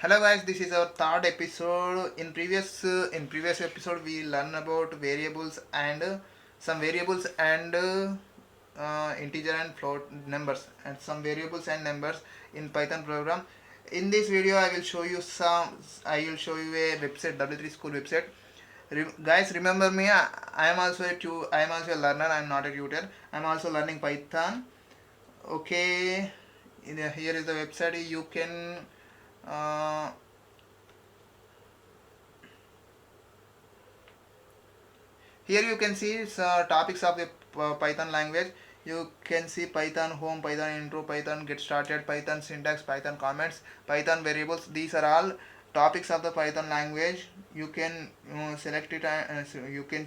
Hello guys, this is our third episode. In previous episode we learn about variables and some variables and integer and float numbers and some variables and numbers in Python program. In this video I will show you a website, W3 school website. Guys, remember me, I am also I am also a learner. I am not a tutor. I am also learning Python. Okay, here is the website. You can uh, here you can see topics of the Python language. You can see Python home, Python intro, Python get started, Python syntax, Python comments, Python variables. These are all topics of the Python language. You can select it and you can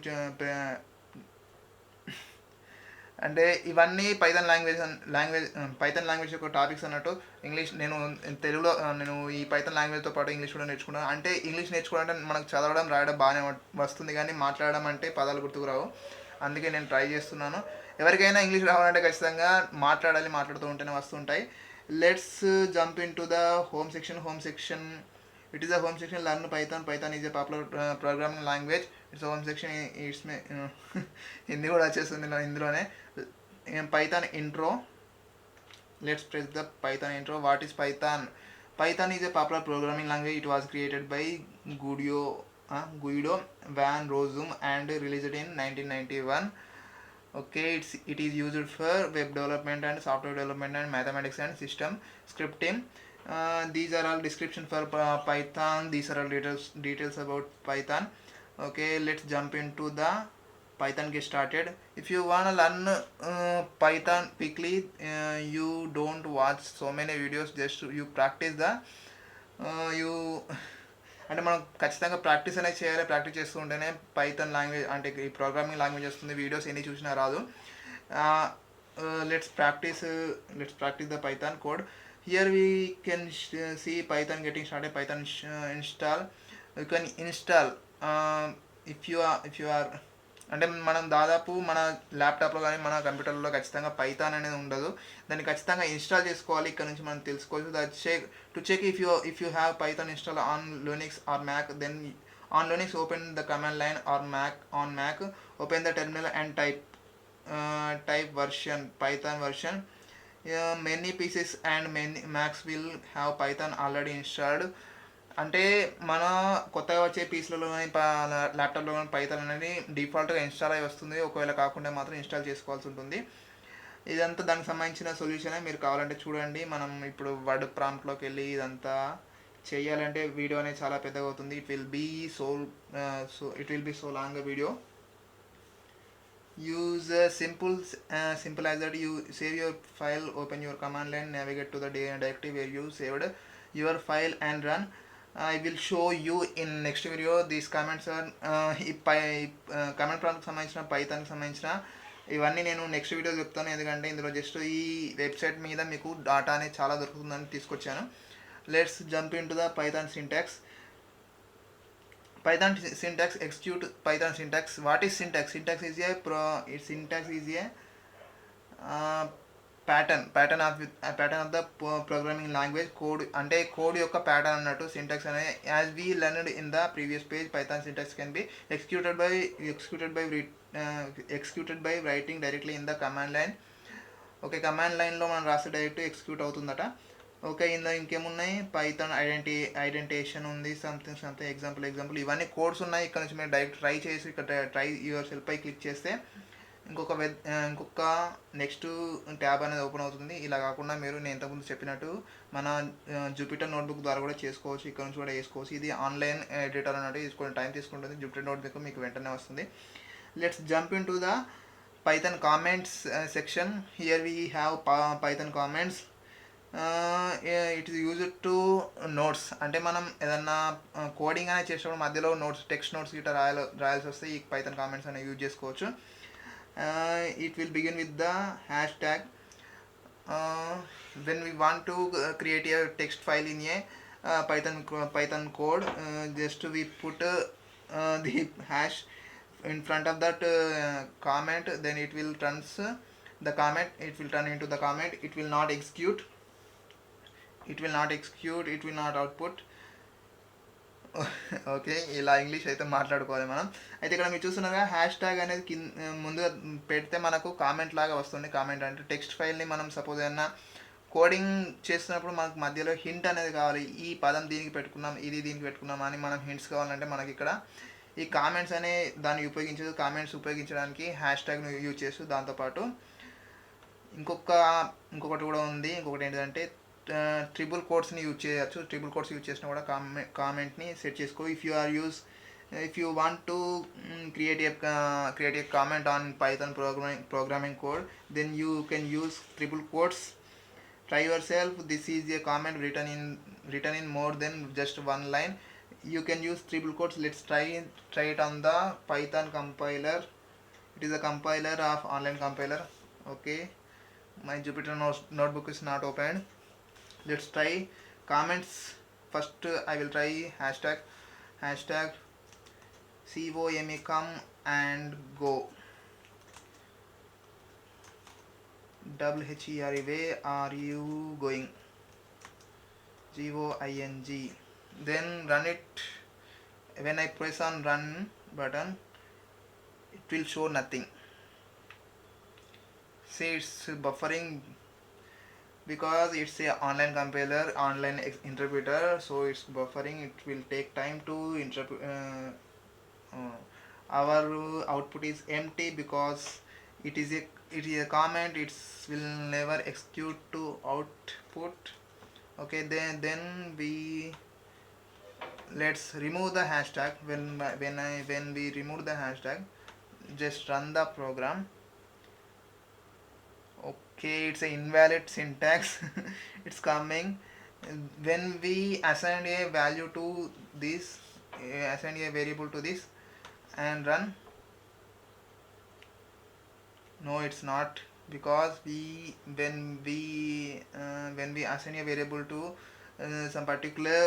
అంటే ఇవన్నీ Python language యొక్క topics అన్నట్టు. English నేను తెలుగులో నేను ఈ Python లాంగ్వేజ్తో పాటు English కూడా నేర్చుకున్నాను. అంటే ఇంగ్లీష్ నేర్చుకోవాలంటే మనకు చదవడం రాయడం బాగానే వస్తుంది, కానీ మాట్లాడడం అంటే పదాలు గుర్తుకు రావు. అందుకే నేను ట్రై చేస్తున్నాను. ఎవరికైనా ఇంగ్లీష్ రావాలంటే ఖచ్చితంగా మాట్లాడుతూ ఉంటేనే వస్తుంటాయి. Let's jump in to the home section. It is the home section. Learn Python. Python is a popular programming language. It's home section. It's Hindi కూడా వచ్చేస్తుంది ఇందులోనే. Python intro. Let's press the Python intro. What is Python? Python is a popular programming language. It was created by Guido van Rossum and released in 1991. Okay, it is used for web development and software development and mathematics and system scripting. These are all description for Python. These are all details about Python. Okay, let's jump into the Python. Get started. If you wanna learn Python quickly, you don't watch so many videos. Just you practice the you అంటే మనం ఖచ్చితంగా practice అనేది చేయాలి. Practice చేస్తూ ఉంటేనే Python language అంటే ఈ programming language వస్తుంది. వీడియోస్ ఎన్ని చూసినా రాదు. Let's practise the Python code. Here we can see Python getting started. Python install. You can install if you are అంటే మనం దాదాపు మన ల్యాప్టాప్లో కానీ మన కంప్యూటర్లో ఖచ్చితంగా పైథాన్ అనేది ఉండదు. దాన్ని ఖచ్చితంగా ఇన్స్టాల్ చేసుకోవాలి. ఇక్కడ నుంచి మనం తెలుసుకోవచ్చు. To check if you have Python install on Linux or Mac, then on Linux open the command line or Mac open the terminal and type version Python version. Many PCs and many Macs will have Python already installed. అంటే మన కొత్తగా వచ్చే పీస్లలో ల్యాప్టాప్లో కానీ Python అనేది డిఫాల్ట్గా install అయి వస్తుంది. ఒకవేళ కాకుండా మాత్రం ఇన్స్టాల్ చేసుకోవాల్సి ఉంటుంది. ఇదంతా దానికి సంబంధించిన సొల్యూషనే. మీరు కావాలంటే చూడండి. మనం ఇప్పుడు వర్డ్ ప్రాంప్ట్లోకి వెళ్ళి ఇదంతా చేయాలంటే వీడియో అనేది చాలా పెద్దగా అవుతుంది. It will be so long video. use simple as that. You save your file, open your command line, navigate to the directory where you saved your file and run. I will show you in next video. These comments are comment ప్రాంప్ట్కి సంబంధించిన పైథాన్కి సంబంధించిన ఇవన్నీ నేను next video చెప్తాను. ఎందుకంటే ఇందులో just ఈ వెబ్సైట్ మీద మీకు డాటా అనేది చాలా దొరుకుతుందని తీసుకొచ్చాను. Let's jump in to the Python syntax. Python syntax. Execute Python syntax. What is syntax? Syntax is a pattern of the programming language. Code అంటే కోడ్ యొక్క ప్యాటర్న్ అన్నట్టు సింటాక్స్ అనేది. As we learned in the previous page, Python syntax can be executed by writing directly in the command line. Okay, command లైన్లో మనం రాస్తే direct execute అవుతుందట. Okay, ఇందులో ఇంకేమున్నాయి? Python ఐడెంటిటేషన్ ఉంది. సంథింగ్ ఎగ్జాంపుల్ ఇవన్నీ కోడ్స్ ఉన్నాయి. ఇక్కడ నుంచి మీరు డైరెక్ట్ ట్రై చేసి ఇక్కడ ట్రై యువర్ సెల్ఫ్ పై క్లిక్ చేస్తే ఇంకొక నెక్స్ట్ ట్యాబ్ అనేది ఓపెన్ అవుతుంది. ఇలా కాకుండా నేను ఇంతకుముందు చెప్పినట్టు మన జూపిటర్ నోట్బుక్ ద్వారా కూడా చేసుకోవచ్చు. ఇక్కడ నుంచి కూడా వేసుకోవచ్చు. ఇది ఆన్లైన్ ఎడిటర్ అన్నట్టు తీసుకొని టైం తీసుకుంటుంది. జూపిటర్ నోట్బుక్ మీకు వెంటనే వస్తుంది. Let's jump in to the Python comments section. Here we have Python comments. It is used to notes. అంటే మనం ఏదన్నా కోడింగ్ అనేది చేసేటప్పుడు మధ్యలో టెక్స్ట్ నోట్స్ గిట్లా రాయాల్సి వస్తే ఈ పైథాన్ కామెంట్స్ అనేవి యూజ్ చేసుకోవచ్చు. It will begin with the hashtag. When we want to create a text file in a Python code, just we put the hash in front of that comment, then it will turn into the comment. It will not execute, it will not output. Okay, ఇలా English అయితే మాట్లాడుకోవాలి మనం. అయితే ఇక్కడ మీరు చూస్తున్నారుగా hash tag అనేది ముందుగా పెడితే మనకు కామెంట్ లాగా వస్తుంది. కామెంట్ అంటే టెక్స్ట్ ఫైల్ని మనం సపోజ్ ఏమన్నా కోడింగ్ చేస్తున్నప్పుడు మనకు మధ్యలో హింట్ అనేది కావాలి. ఈ పదం దీనికి పెట్టుకున్నాం, ఇది దీనికి పెట్టుకున్నాం అని మనం హింట్స్ కావాలంటే మనకి ఇక్కడ ఈ కామెంట్స్ అనే దాన్ని ఉపయోగించదు. కామెంట్స్ ఉపయోగించడానికి హ్యాష్ ట్యాగ్ను యూజ్ చేస్తూ దాంతోపాటు ఇంకొకటి కూడా ఉంది. ఇంకొకటి ఏంటంటే ట్రిపుల్ కోట్స్ని యూజ్ చేయొచ్చు. ట్రిపుల్ కోట్స్ యూజ్ చేసినా కూడా కామెంట్ని సెట్ చేసుకో. if you want to create a comment on Python programming code, then you can use triple quotes. Try yourself. This is a comment written in more than just one line. You can use triple quotes. Let's try it on the Python compiler. It is a compiler of online compiler. Okay, my Jupyter notebook is not opened. Let's try comments. First I will try hashtag COME come and go. WHERE, where are you going? GOING. Then run it. When I press on run button, it will show nothing. See, it's buffering because it's a online compiler, online interpreter, so it's buffering. It will take time to interpret. Our output is empty because it is a comment. It will never execute to output. Okay, then we let's remove the hashtag. When we remove the hashtag, just run the program. Okay, it's an invalid syntax. It's coming when we assign a value to this, assign a variable to this and run. No, it's not, because when we assign a variable to some particular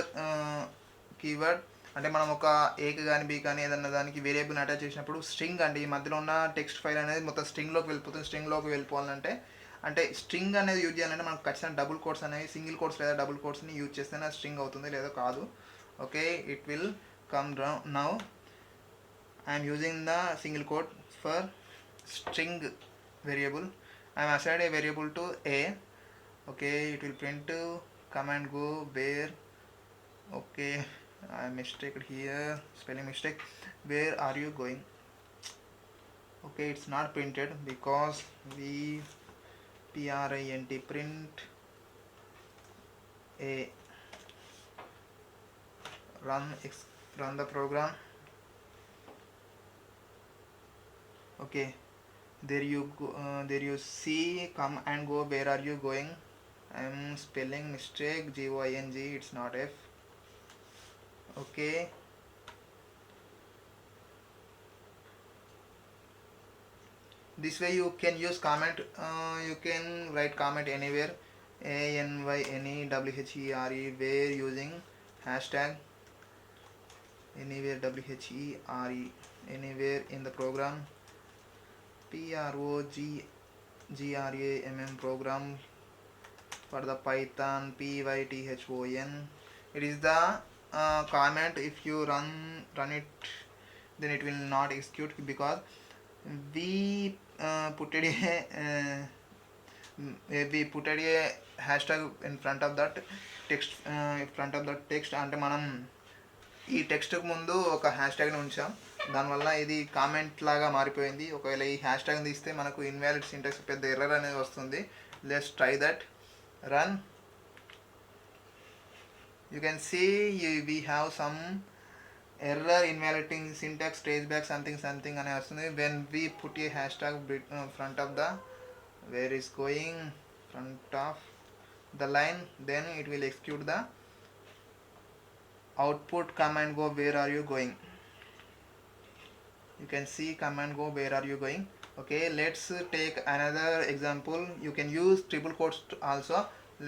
keyword, అంటే మనం ఒక ఏకి కానీ B కానీ ఏదన్నా దానికి వేరియబుల్ని attach చేసినప్పుడు స్ట్రింగ్ అండి, ఈ మధ్యలో ఉన్న టెక్స్ట్ ఫైల్ అనేది మొత్తం స్ట్రింగ్లోకి వెళ్ళిపోతుంది. స్ట్రింగ్లోకి వెళ్ళిపోవాలంటే అంటే స్ట్రింగ్ అనేది యూజ్ చేయాలంటే మనకు ఖచ్చితంగా డబుల్ కోట్స్ అనేవి, సింగిల్ కోట్స్ లేదా డబుల్ కోట్స్ని యూజ్ చేస్తేనే స్ట్రింగ్ అవుతుంది, లేదా కాదు. Okay, it will come now. I'm using the single quote for string variable. I am assigned a variable to a. Okay, it will print command go where. Okay, I mistaken here, spelling mistake. Where are you going? Okay, it's not printed because we print a. Run the program. Okay, there you see come and go, where are you going. I am spelling mistake, GOING, it's not F. Okay, this way you can use comment. You can write comment anywhere, ANY, any, WHERE, where, using hashtag anywhere, WHERE, anywhere in the program. PROGRAM program for the Python, PYTHON. It is the comment. If you run it, then it will not execute because we put a hashtag in front of that text. అంటే మనం ఈ టెక్స్ట్కి ముందు ఒక hash ట్యాగ్ని ఉంచాం, దానివల్ల ఇది comment లాగా మారిపోయింది. ఒకవేళ ఈ హ్యాష్ ట్యాగ్ని తీస్తే మనకు ఇన్వాలిడ్ సింటాక్స్ పెద్ద ఎర్రర్ అనేది వస్తుంది. Let's try that. Run. You can see we have some error, invalid syntax, traceback something అనే వస్తుంది. When we put a hash tag front of the where is going front of the line, then it will execute the output command go where are you going. You can see command go where are you going. Okay, let's take another example. You can use triple quotes also.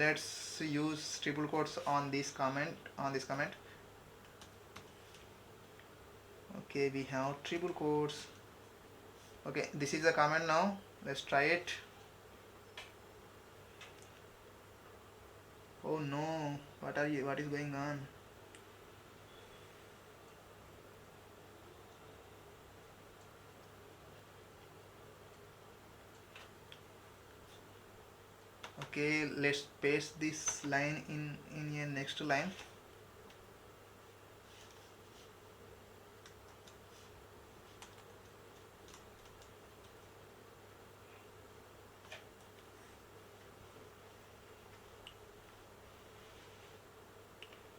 Let's use triple quotes on this comment. Okay, we have triple quotes. Okay, this is the comment now. Let's try it. Oh no, what is going on? Okay, let's paste this line in a next line.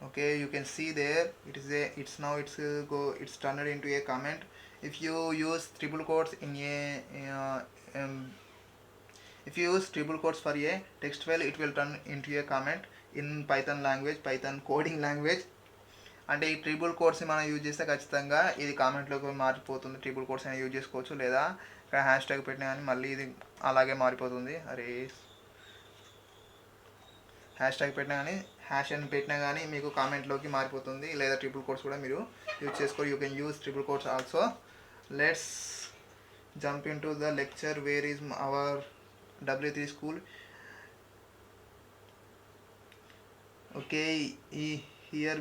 Okay, you can see there it is a it's turned into a comment. If you use triple quotes in a um, if you use triple quotes for a text file, it will turn into a comment in Python language, Python coding language. అంటే ఈ triple కోడ్స్ని మనం use చేస్తే ఖచ్చితంగా ఇది కామెంట్లోకి మారిపోతుంది. Triple codes అయినా use చేసుకోవచ్చు, లేదా ఇక్కడ హ్యాష్ ట్యాగ్ పెట్టినా కానీ మళ్ళీ ఇది అలాగే మారిపోతుంది. అరే హ్యాష్ ట్యాగ్ పెట్టినా కానీ హ్యాష్ అని పెట్టినా కానీ మీకు కామెంట్లోకి మారిపోతుంది, లేదా ట్రిపుల్ కోడ్స్ కూడా మీరు యూజ్ చేసుకోరు. You can use triple codes also. Let's jump in to the lecture where is our W3 school. Okay, here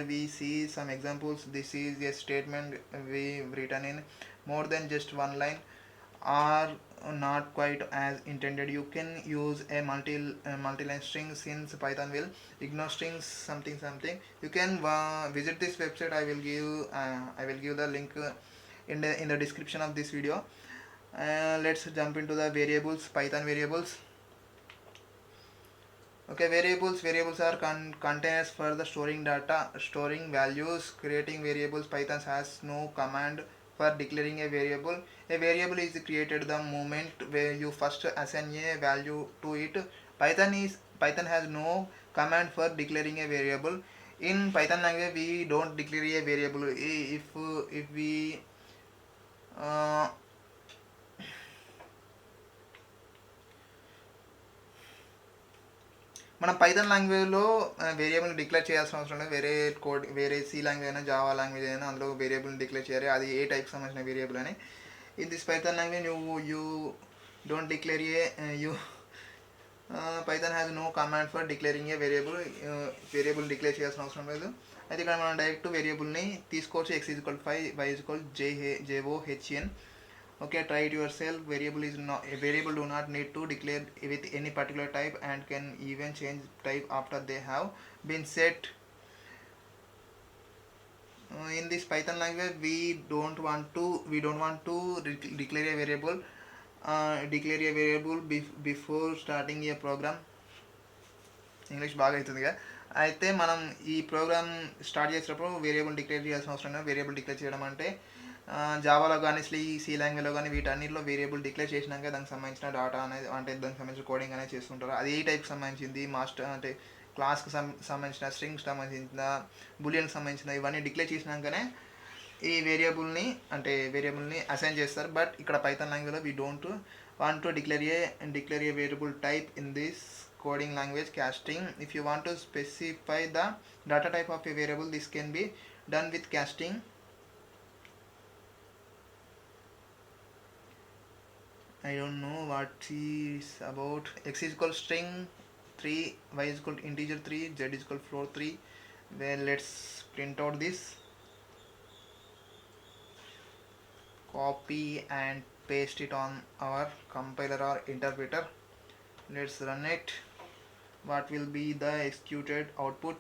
we see some examples. This is a statement we've written in more than just one line, or not quite as intended. You can use a multi-line string, since Python will ignore strings something. You can visit this website. I will give the link in the description of this video. Let's jump into the variables, Python variables. Okay, variables are containers for the storing data, storing values, creating variables. Python has no command for declaring a variable. A variable is created the moment where you first assign a value to it. Python has no command for declaring a variable. In Python language, we don't declare a variable. If we మనం Python లాంగ్వేజ్లో వేరియబుల్ని declare చేయాల్సిన అవసరం లేదు. వేరే C language అయినా Java language అయినా అందులో వేరియబుల్ని డిక్లేర్ చేయాలి, అది ఏ టైప్కి సంబంధించిన వేరియబుల్ అని. In this Python language you don't declare Python has no command for declaring a variable declare చేయాల్సిన అవసరం లేదు. అయితే ఇక్కడ మనం డైరెక్ట్ వేరియబుల్ని తీసుకోవచ్చు. x=5, y=JOHN. Okay, try it yourself. Variable do not need to declare with any particular type and can even change type after they have been set. In this Python language, we don't want to declare a variable before starting a program. English బాగా అవుతుందిగా. అయితే మనం ఈ programme start చేసేటప్పుడు variable declare చేయాల్సిన అవసరం లేదు. Variable declare చేయడం అంటే జావాలో కానీ సి లాంగ్వేజ్లో కానీ వీటన్నిటిలో వేరియబుల్ డిక్లేర్ చేసినాక దానికి సంబంధించిన డాటా అనేది, అంటే దానికి సంబంధించిన కోడింగ్ అనేది చేస్తుంటారు. అది ఏ టైప్కి సంబంధించింది, మాస్టర్ అంటే క్లాస్కి సంబంధించిన, స్ట్రింగ్కి సంబంధించిన, బులియన్కి సంబంధించిన, ఇవన్నీ డిక్లేర్ చేసినాకనే ఈ వేరియబుల్ని అసైన్ చేస్తారు. బట్ ఇక్కడ పైథాన్ లాంగ్వేజ్లో we don't want to declare a variable type in this coding language casting. If you want to specify the data type of a variable, this can be done with casting. I don't know what is about. X = string 3, y = integer 3, z = float 3. Well, let's print out this, copy and paste it on our compiler or interpreter. Let's run it. What will be the executed output?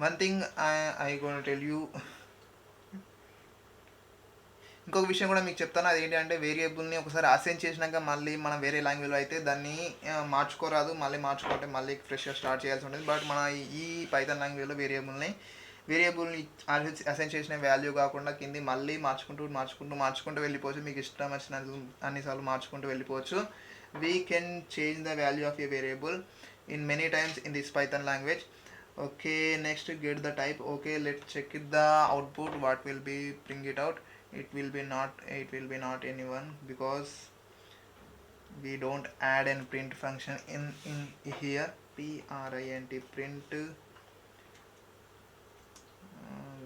One thing I gonna tell you, ఇంకొక విషయం కూడా మీకు చెప్తాను. అదేంటి అంటే వేరియబుల్ని ఒకసారి assign చేసినాక మళ్ళీ మనం వేరే లాంగ్వేజ్లో అయితే దాన్ని మార్చుకోరాదు. మళ్ళీ మార్చుకుంటే మళ్ళీ ఫ్రెష్గా స్టార్ట్ చేయాల్సి ఉంటుంది. బట్ మన ఈ పైథాన్ లాంగ్వేజ్లో వేరియబుల్ని అసైన్ చేసిన వాల్యూ కాకుండా కింది మళ్ళీ మార్చుకుంటూ వెళ్ళిపోవచ్చు. మీకు ఇష్టం వచ్చిన అన్నిసార్లు మార్చుకుంటూ వెళ్ళిపోవచ్చు. We can change the value of A variable in many times in this Python language. Okay, next get the type. Okay, let's check it the output. What will be bring it out? It will be not anyone, because we don't add and print function in here. print print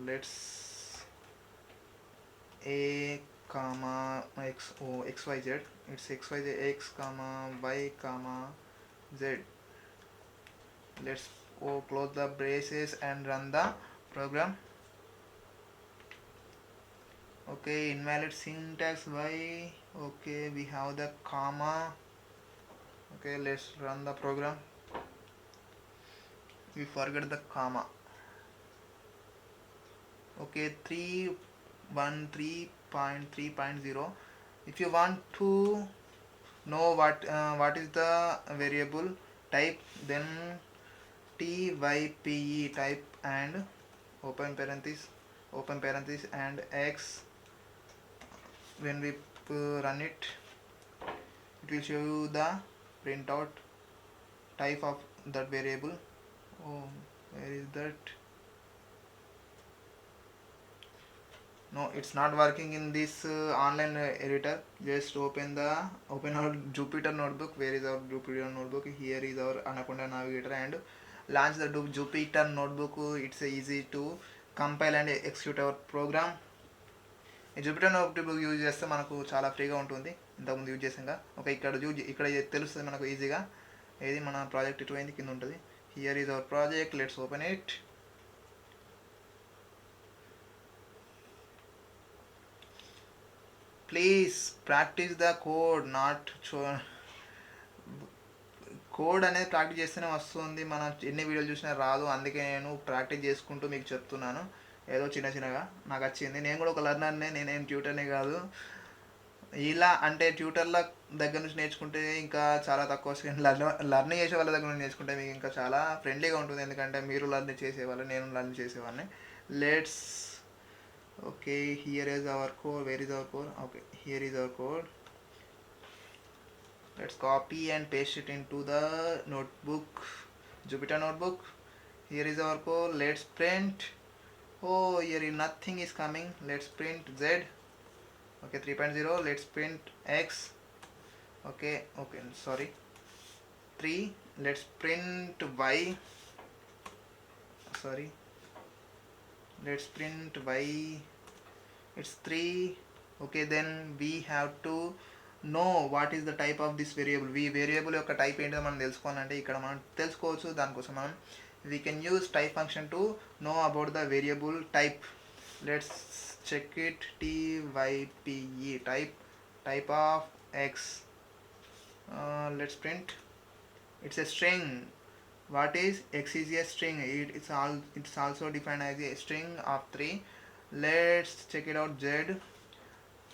let's a comma x o xyz. It's xyz x comma y comma z. Let's close the braces and run the program. Okay, invalid syntax y. Okay, we have the comma. Okay, let's run the program. We forget the comma. Okay, 313.3.0. if you want to know what is the variable type, then type type and open parenthesis and x. When we run it, it will show you the printout type of that variable. Oh, where is that? No, it's not working in this online editor. Just open our Jupyter notebook. Where is our Jupyter notebook? Here is our Anaconda navigator, and launch the Jupyter notebook. It's easy to compile and execute our program. ఈ Jupiter notebook use చేస్తే మనకు చాలా ఫ్రీగా ఉంటుంది. ఇంతకుముందు use చేసాక okay, ఇక్కడ తెలుస్తుంది మనకు ఈజీగా ఏది మన ప్రాజెక్ట్ ఇటువైంది కింద ఉంటుంది. Here is our project. Let's open it. Please practice the code, not code అనేది ప్రాక్టీస్ చేస్తేనే వస్తుంది. మనం ఎన్ని వీడియోలు చూసినా రాదు. అందుకే నేను ప్రాక్టీస్ చేసుకుంటూ మీకు చెప్తున్నాను. ఏదో చిన్నగా నాకు వచ్చింది. నేను కూడా ఒక లర్నర్నే, నేనేం ట్యూటర్నే కాదు. ఇలా అంటే ట్యూటర్ల దగ్గర నుంచి నేర్చుకుంటే ఇంకా చాలా తక్కువ వస్తుంది. లర్న్ చేసే వాళ్ళ దగ్గర నుంచి నేర్చుకుంటే మీకు ఇంకా చాలా ఫ్రెండ్లీగా ఉంటుంది. ఎందుకంటే మీరు లర్న్ చేసేవాళ్ళు, నేను లర్న్ చేసేవాడిని. Let's okay, here is our code. Where is our code? Okay, here is our code. Let's copy and paste it into the notebook, Jupyter notebook. Here is our code. Let's print. Oh, here nothing is coming. Let's print z. Okay, 3.0. Let's print x. Okay, sorry, 3. Let's print y. Sorry, let's print y. It's 3. Okay, then we have to know what is the type of this variable. Variable యొక్క type ఏంటో మనం తెలుసుకోవాలంటే ఇక్కడ మనం తెలుసుకోవచ్చు. దానికోసం మనం we can use type function to know about the variable type. Let's check it. type type of x. Let's print. It's a string. What is x? Is a string. It's also defined as a string of 3. Let's check it out. z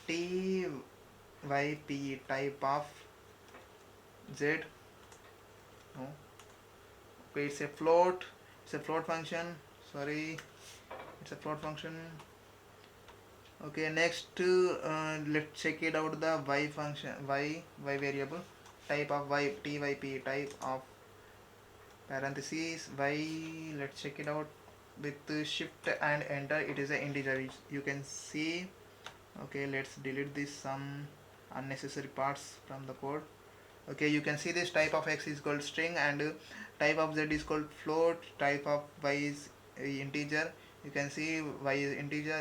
type type of z. No, okay, it's a float function. Sorry, it's a float function. Okay, next let's check it out the y function. y variable type of y. type type of parentheses y. Let's check it out with shift and enter. It is an integer, you can see. Okay, let's delete this some unnecessary parts from the code. Okay, you can see this type of x is called string and type of z is called float. Type of y is integer. You can see y is integer,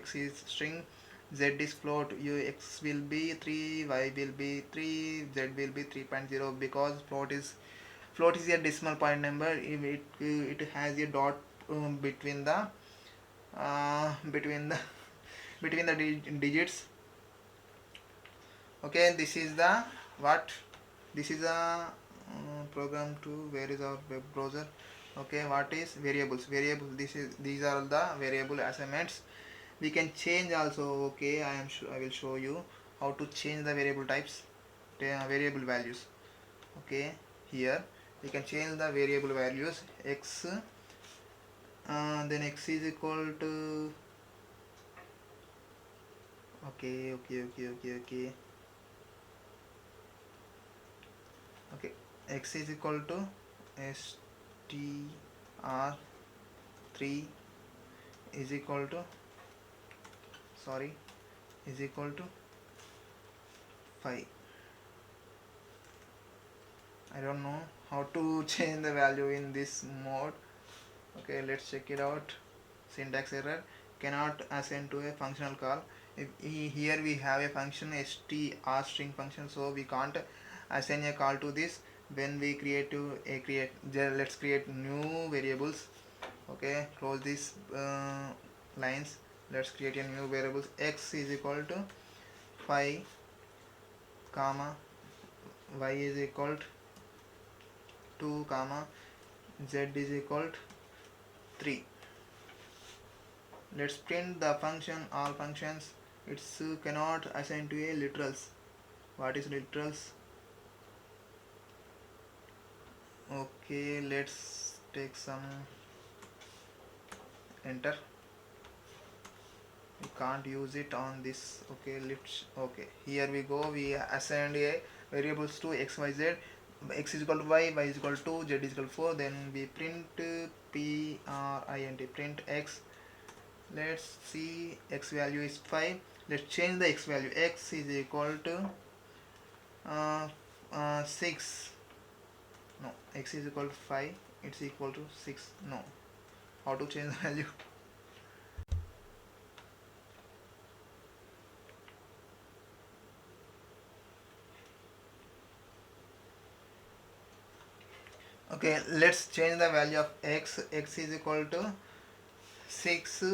x is string, z is float. X will be 3, y will be 3, z will be 3.0 because float is a decimal point number. It has a dot between the digits. Okay, this is the program to where is our web browser. Okay, what is variables? These are the variable assignments. We can change also. Okay, I will show you how to change the variable types, variable values. Okay, here we can change the variable values. X, then x is equal to okay, x is equal to str3 is equal to 5. I don't know how to change the value in this mode. Okay, let's check it out. Syntax error, cannot assign to a functional call. Here we have a function str string function, so we can't assign a call to this. When we let's create new variables. Okay, close these lines. Let's create a new variables. X is equal to 5 comma y is equal to 2 comma z is equal to 3. Let's print the function all functions. It's cannot assign to a literals. What is literals? Okay, let's take some enter. We can't use it on this. Okay, okay, here we go. We assigned a variables to x, y, z. X is equal to y is equal to z is equal to 4. Then we print print x. Let's see, x value is 5. Let's change the x value. X is equal to 6. No, x is equal to 5. It's equal to 6. No, how to change the value? Okay, let's change the value of x. X is equal to 6.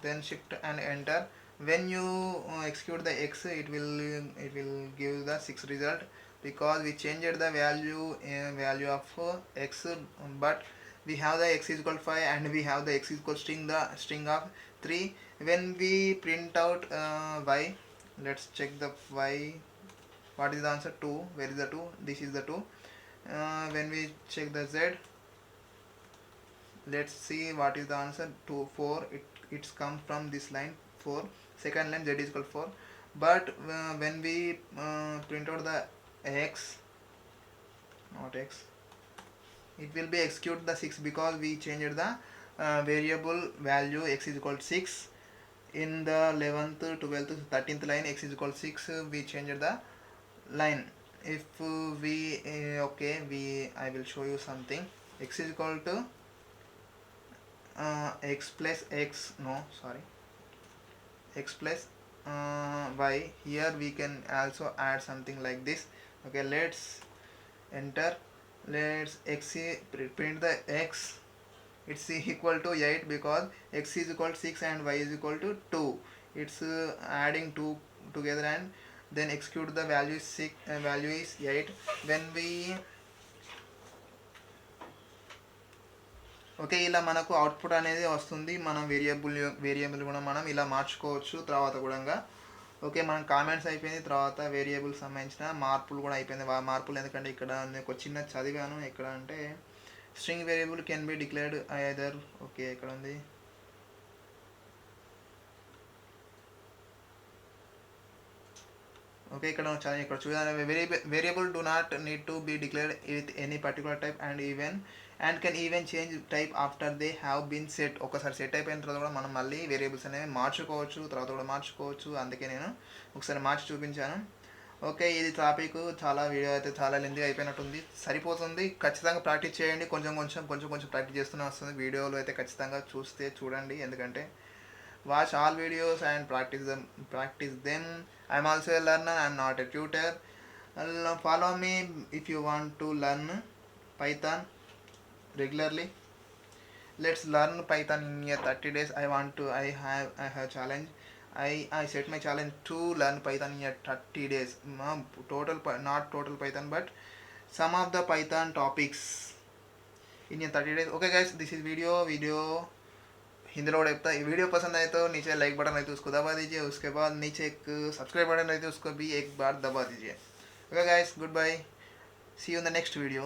Then shift and enter. When you execute the x, it will give the 6 result, because we changed the value of x, but we have the x is equal to 5 and we have the x is equal to string of 3. When we print out y, let's check the y. What is the answer? 2. Where is the 2? This is the 2. When we check the z, let's see what is the answer. 2 4. It's come from this line 4. Second line z is equal to 4. But when we print out the x, not x, it will be execute the 6, because we changed the variable value x is equal to 6. In the 11th, 12th, 13th line x is equal to 6, we changed the line. If we okay, I will show you something. X is equal to x plus x, no sorry, x plus y. Here we can also add something like this. Okay, let's enter. Let's print the x. It's equal to 8, because x is equal to 6 and y is equal to 2. It's adding 2 together, and then execute the value is 6, value is 8. When we okay, ఇలా మనకు output అనేది వస్తుంది. మనం variable కూడా మనం ఇలా మార్చుకోవచ్చు తర్వాత కూడా. ఓకే, మనం కామెంట్స్ అయిపోయింది. తర్వాత వేరియబుల్ సంబంధించిన మార్పులు కూడా అయిపోయింది. మార్పులు ఎందుకంటే ఇక్కడ నేను ఒక చిన్న చదివాను. ఎక్కడ అంటే string variable can be declared either. Okay, ఎక్కడ ఉంది? ఓకే, ఇక్కడ చూడాలి. Variable do not need to be declared with any particular type and can even change type after they have been set. ఒకసారి సెట్ అయిపోయిన తర్వాత కూడా మనం మళ్ళీ వేరియబుల్స్ అనేవి మార్చుకోవచ్చు, తర్వాత కూడా మార్చుకోవచ్చు. అందుకే నేను ఒకసారి మార్చి చూపించాను. ఓకే, ఇది టాపిక్. వీడియో అయితే చాలా లెంతీగా అయిపోయినట్టుంది. సరిపోతుంది. ఖచ్చితంగా ప్రాక్టీస్ చేయండి. కొంచెం ప్రాక్టీస్ చేస్తూనే వస్తుంది. వీడియోలు అయితే ఖచ్చితంగా చూడండి. ఎందుకంటే watch all videos and practice them. I'm also a learner, I'm not a tutor. Follow me if you want to learn Python regularly. Let's learn Python in 30 days. I have challenge. I set my challenge to learn Python in 30 days. Not total Python, but some of the Python topics in 30 days. Okay guys, this is video Hindi में बोलता है. Video पसंद आए तो नीचे like button है तो उसको दबा दीजिए. उसके बाद नीचे एक सब्सक्राइब बटन है तो उसको भी एक बार दबा दीजिए. Okay guys, goodbye. See you in the next video.